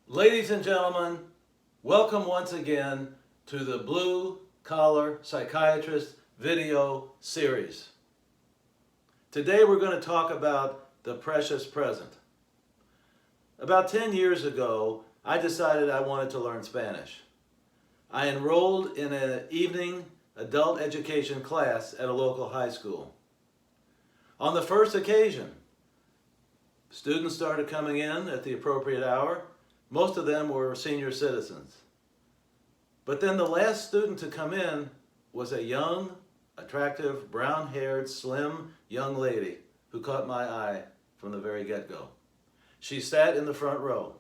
Ladies and gentlemen, welcome once again to the Blue Collar Psychiatrist video series. Today we're going to talk about the precious present. About 10 years ago, I decided I wanted to learn Spanish. I enrolled in an evening adult education class at a local high school. On the first occasion, students started coming in at the appropriate hour. Most of them were senior citizens. But then the last student to come in was a young, attractive, brown-haired, slim young lady who caught my eye from the very get-go. She sat in the front row.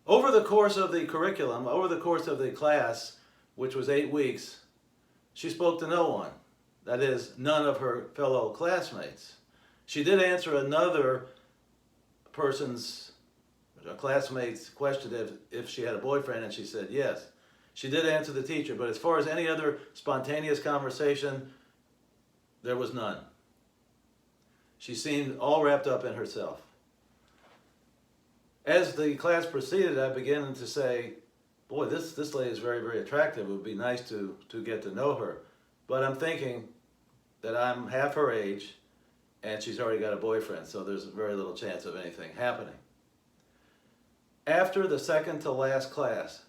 Over the course of the curriculum, over the course of the class, which was 8 weeks, she spoke to no one. That is, none of her fellow classmates. She did answer another a classmate's question if she had a boyfriend, and she said yes. She did answer the teacher, but as far as any other spontaneous conversation, there was none. She seemed all wrapped up in herself. As the class proceeded, I began to say, boy, this lady is very, very attractive. It would be nice to get to know her. But I'm thinking that I'm half her age, and she's already got a boyfriend, so there's very little chance of anything happening. After the second to last class,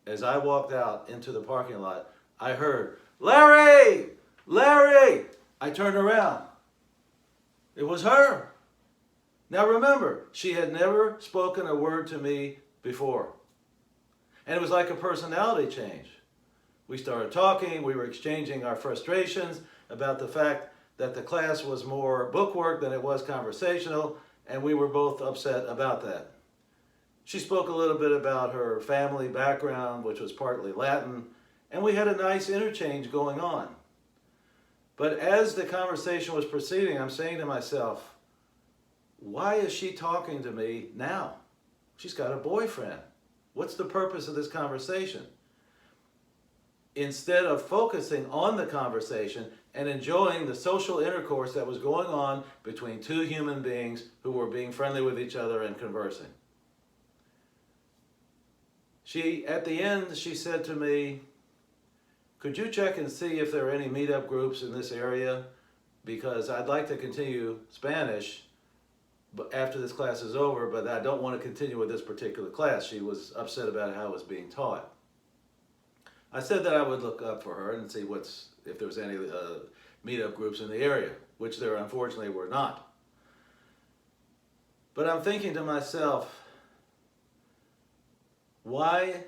as I walked out into the parking lot, I heard, "Larry! Larry!" I turned around. It was her. Now remember, she had never spoken a word to me before. And it was like a personality change. We started talking, we were exchanging our frustrations about the fact that the class was more bookwork than it was conversational, and we were both upset about that. She spoke a little bit about her family background, which was partly Latin, and we had a nice interchange going on. But as the conversation was proceeding, I'm saying to myself, why is she talking to me now? She's got a boyfriend. What's the purpose of this conversation? Instead of focusing on the conversation and enjoying the social intercourse that was going on between two human beings who were being friendly with each other and conversing. At the end, she said to me, "Could you check and see if there are any meetup groups in this area? Because I'd like to continue Spanish after this class is over, but I don't want to continue with this particular class." She was upset about how it was being taught. I said that I would look up for her and see if there was any meetup groups in the area, which there unfortunately were not. But I'm thinking to myself, why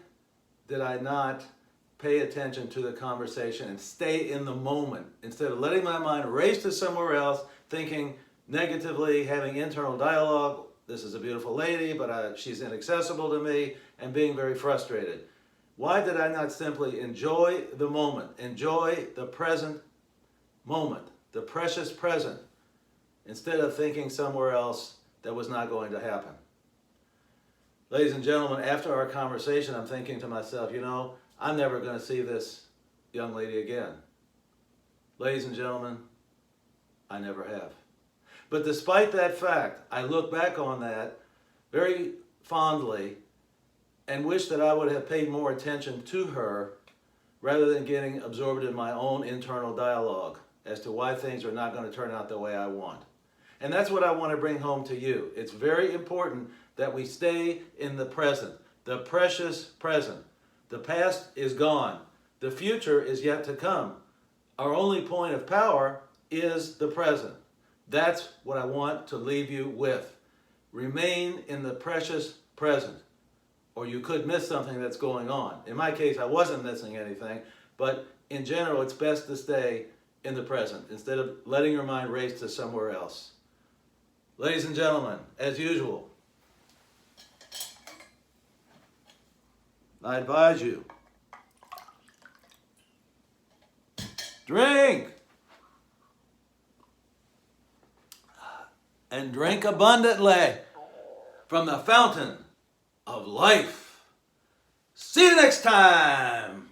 did I not pay attention to the conversation and stay in the moment instead of letting my mind race to somewhere else, thinking negatively, having internal dialogue, this is a beautiful lady, but she's inaccessible to me, and being very frustrated. Why did I not simply enjoy the moment, enjoy the present moment, the precious present, instead of thinking somewhere else that was not going to happen? Ladies and gentlemen, after our conversation, I'm thinking to myself, I'm never going to see this young lady again. Ladies and gentlemen, I never have. But despite that fact, I look back on that very fondly and wish that I would have paid more attention to her rather than getting absorbed in my own internal dialogue as to why things are not going to turn out the way I want. And that's what I want to bring home to you. It's very important that we stay in the present, the precious present. The past is gone. The future is yet to come. Our only point of power is the present. That's what I want to leave you with. Remain in the precious present, or you could miss something that's going on. In my case, I wasn't missing anything, but in general, it's best to stay in the present instead of letting your mind race to somewhere else. Ladies and gentlemen, as usual, I advise you, drink and drink abundantly from the fountain of life. See you next time.